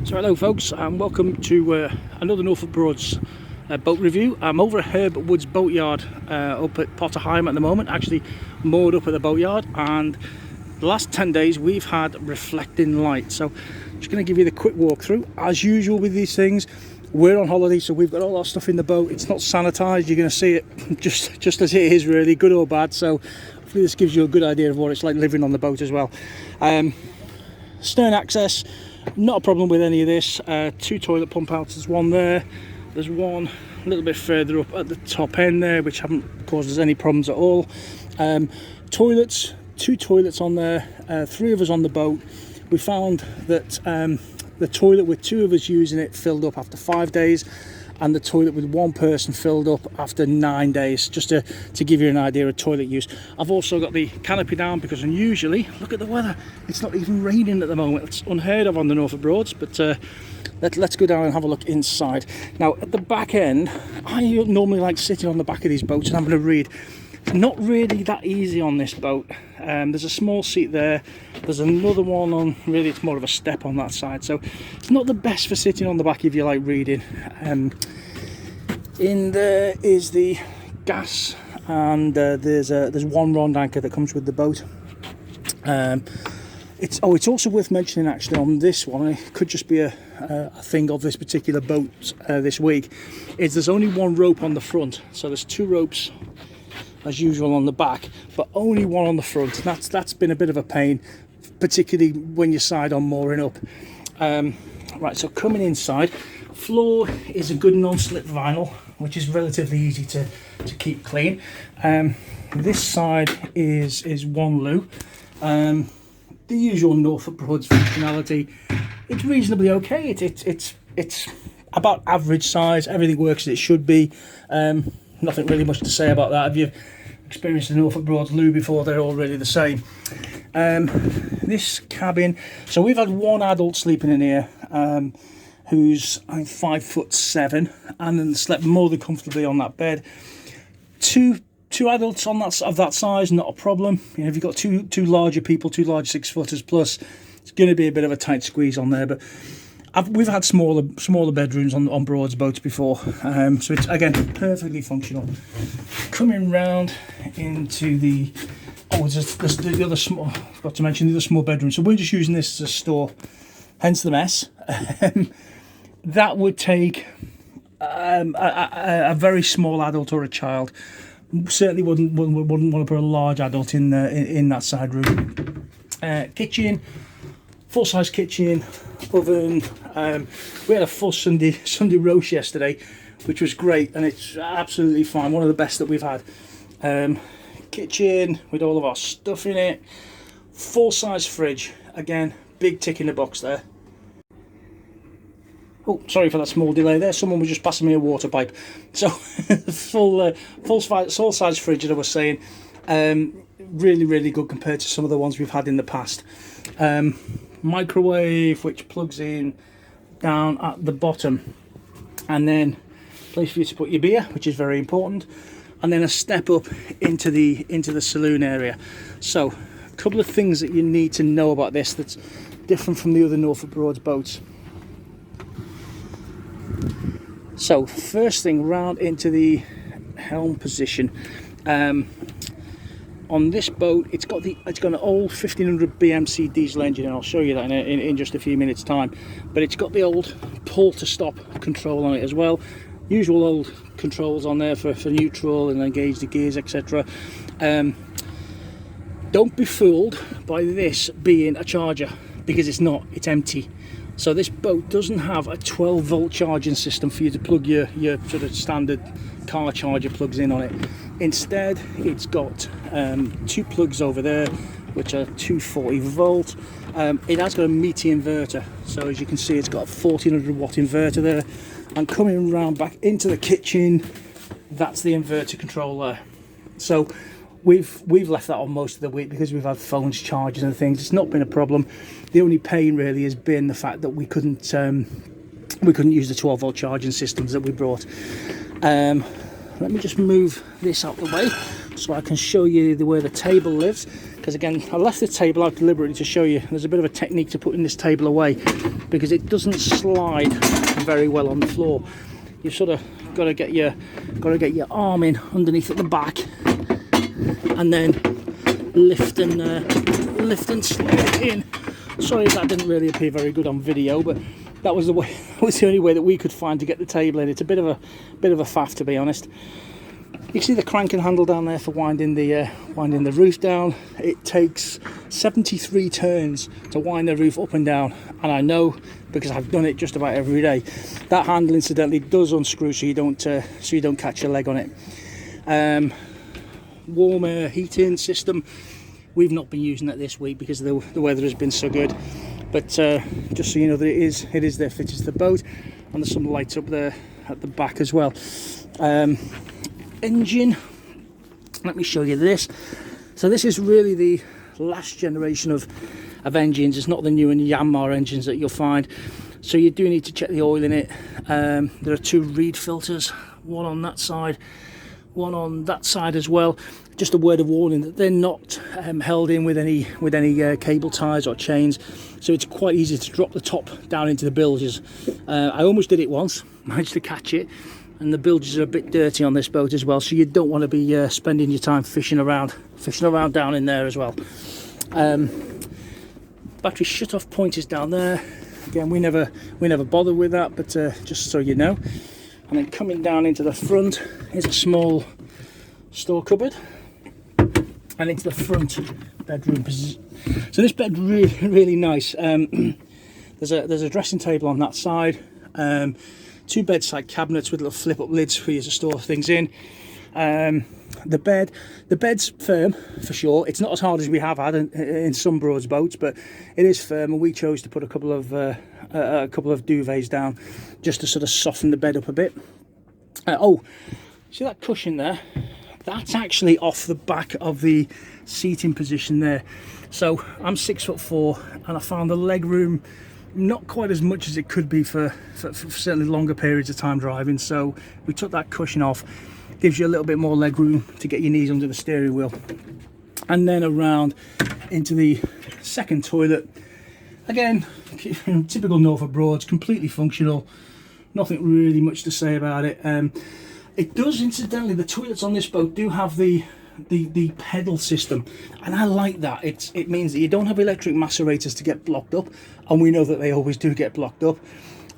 So hello folks, and welcome to another Norfolk Broads boat review. I'm over at Herbert boatyard up at Potterheim at the moment, actually moored up at the boatyard, and the last 10 days we've had reflecting light. So I'm just going to give you the quick walkthrough. As usual with these things, we're on holiday, so we've got all our stuff in the boat. It's not sanitized. You're going to see it just as it is, really, good or bad. So hopefully this gives you a good idea of what it's like living on the boat as well. Stern access, not a problem with any of this. Two toilet pump outs, there's one there, there's one a little bit further up at the top end there, which haven't caused us any problems at all. Toilets, two toilets on there, three of us on the boat. We found that the toilet with two of us using it filled up after 5 days, and the toilet with one person filled up after 9 days, just to give you an idea of toilet use. I've also got the canopy down because unusually, look at the weather, it's not even raining at the moment. It's unheard of on the Norfolk Broads, but let's go down and have a look inside. Now at the back end, I normally like sitting on the back of these boats and having a read. It's not really that easy on this boat. There's a small seat there, there's another one on, really it's more of a step on that side, so it's not the best for sitting on the back if you like reading. In there is the gas, and there's one rond anchor that comes with the boat. It's also worth mentioning actually on this one, it could just be a thing of this particular boat this week, is there's only one rope on the front, so there's two ropes as usual on the back, but only one on the front. That's been a bit of a pain, particularly when you're side on mooring up. Right, so coming inside, floor is a good non-slip vinyl, which is relatively easy to keep clean. This side is one loo. The usual Norfolk Broads functionality. It's reasonably okay. It's about average size. Everything works as it should be. Nothing really much to say about that. If you've experienced the Norfolk Broads loo before, they're all really the same. This cabin, so we've had one adult sleeping in here, who's I think 5'7", and then slept more than comfortably on that bed. Two adults on that size, not a problem. You know, if you've got two larger people, two large 6-footers plus, it's going to be a bit of a tight squeeze on there. But we've had smaller bedrooms on Broads boats before, so it's again perfectly functional. Coming round into the the other small, I forgot to mention the other small bedroom. So we're just using this as a store, hence the mess. That would take a very small adult or a child. Certainly wouldn't want to put a large adult in that side room. Kitchen, full size kitchen, oven. We had a full Sunday roast yesterday, which was great, and it's absolutely fine. One of the best that we've had. Kitchen with all of our stuff in it. Full size fridge. Again, big tick in the box there. Oh, sorry for that small delay there. Someone was just passing me a water pipe. So full size fridge, as I was saying. Really good compared to some of the ones we've had in the past. Microwave, which plugs in down at the bottom, and then place for you to put your beer, which is very important, and then a step up into the saloon area. So a couple of things that you need to know about this that's different from the other Norfolk Broads boats. So first thing, round into the helm position. On this boat, it's got an old 1500 BMC diesel engine, and I'll show you that in just a few minutes time. But it's got the old pull to stop control on it as well. Usual old controls on there for neutral and engage the gears, etc. Don't be fooled by this being a charger, because it's not. It's empty. So this boat doesn't have a 12-volt charging system for you to plug your sort of standard car charger plugs in on it. Instead, it's got two plugs over there, which are 240 volt. It has got a meaty inverter, so as you can see, it's got a 1400 watt inverter there. And coming around back into the kitchen, that's the inverter control there. So we've left that on most of the week because we've had phones charging and things. It's not been a problem. The only pain really has been the fact that we couldn't use the 12-volt charging systems that we brought. Let me just move this out the way. so I can show you where the table lives, because again I left the table out deliberately to show you there's a bit of a technique to putting this table away, because it doesn't slide very well on the floor. You've sort of got to get your arm in underneath at the back, and then lift and slide it in. Sorry if that didn't really appear very good on video, but that was the way. That was the only way that we could find to get the table in. It's a bit of a faff, to be honest. You can see the cranking handle down there for winding the roof down. It takes 73 turns to wind the roof up and down, and I know because I've done it just about every day. That handle incidentally does unscrew, so you don't catch your leg on it. Warm air heating system. We've not been using that this week because the weather has been so good. But just so you know that it is there fitted to the boat, and there's some lights up there at the back as well. Engine, let me show you this. So this is really the last generation of engines. It's not the new and Yanmar engines that you'll find, so you do need to check the oil in it. There are 2 reed filters, one on that side, one on that side as well. Just a word of warning that they're not held in with any cable ties or chains, so it's quite easy to drop the top down into the bilges. I almost did it once, managed to catch it, and the bilges are a bit dirty on this boat as well, so you don't want to be spending your time fishing around down in there as well. Battery shut off point is down there. Again, we never bother with that, but just so you know. And then coming down into the front is a small store cupboard, and into the front bedroom position. So this bed really nice. There's a dressing table on that side. 2 bedside cabinets with little flip up lids for you to store things in. The bed's firm for sure. It's not as hard as we have had in some Broads boats, but it is firm, and we chose to put a couple of duvets down just to sort of soften the bed up a bit. Oh, see that cushion there? That's actually off the back of the seating position there. So I'm 6'4", and I found the leg room not quite as much as it could be for certainly longer periods of time driving, so we took that cushion off. Gives you a little bit more leg room to get your knees under the steering wheel. And then around into the second toilet. Again, typical Norfolk Broads, completely functional, nothing really much to say about it. It does, incidentally, the toilets on this boat do have the pedal system, and I like that. It means that you don't have electric macerators to get blocked up, and we know that they always do get blocked up,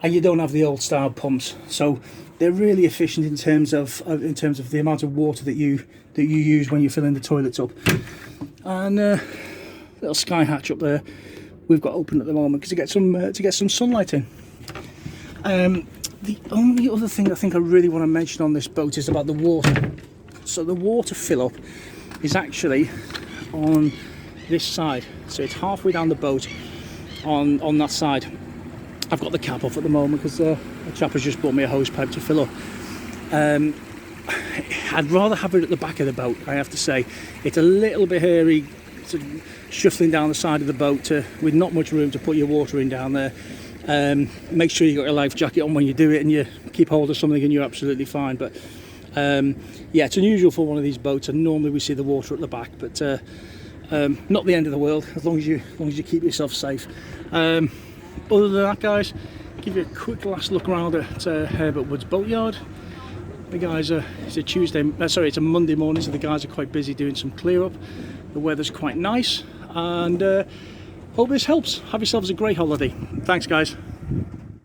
and you don't have the old style pumps, so they're really efficient in terms of the amount of water that you use when you're filling the toilets up. And little sky hatch up there we've got open at the moment to get some sunlight in. The only other thing I think I really want to mention on this boat is about the water. So the water fill up is actually on this side, so it's halfway down the boat on that side. I've got the cap off at the moment because a chap has just bought me a hose pipe to fill up. I'd rather have it at the back of the boat, I have to say. It's a little bit hairy, sort of shuffling down the side of the boat with not much room to put your water in down there. Make sure you got your life jacket on when you do it, and you keep hold of something, and you're absolutely fine. But yeah, it's unusual for one of these boats, and normally we see the water at the back, but not the end of the world as long as you keep yourself safe. Other than that, guys, give you a quick last look around at Herbert Wood's boatyard. The guys it's a Monday morning, so the guys are quite busy doing some clear up. The weather's quite nice, and hope this helps. Have yourselves a great holiday. Thanks, guys.